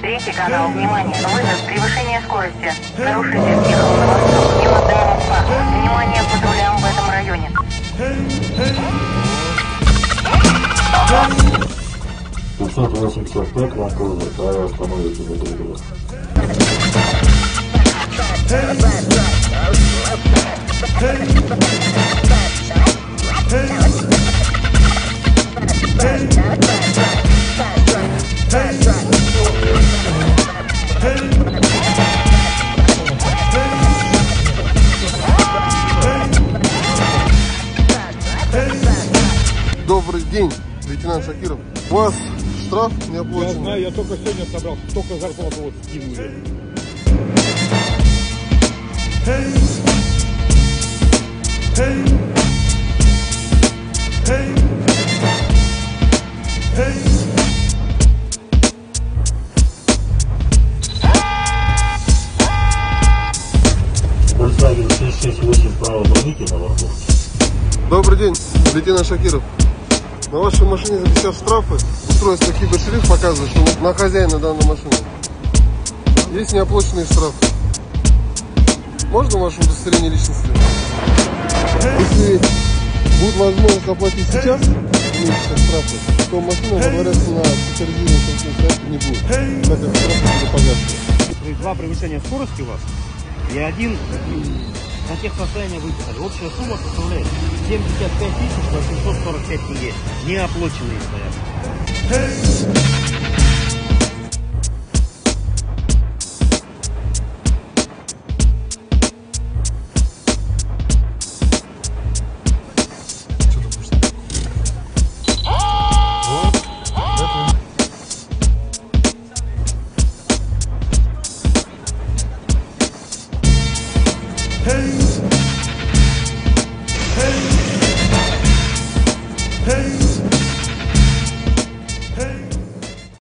Третий канал, внимание, вызов, превышение скорости. Нарушитель ехал на восток, мимо ДМС. Внимание, патрулям в этом районе. 585 Ванкувер, правила остановите за пригород. Добрый день, лейтенант Шакиров. У вас штраф не оплачен. Я знаю, я только сегодня собрал, только зарплату вот скинули. Volkswagen 668 право броните на борту. Добрый день, лейтенант Шакиров. На вашей машине записав штрафы, устройство кибершрифт показывает, что на хозяина данной машины есть неоплаченные штрафы. Можно ваше удостоверение личности? Если будет возможность оплатить сейчас штрафы, то машина водворяться на специализированном сайте не будет, так как штрафы будут погашены. Два превышения скорости у вас и один на техсостояние выписали. Общая сумма составляет 75 845 тенге. Неоплаченные стоят. Hey!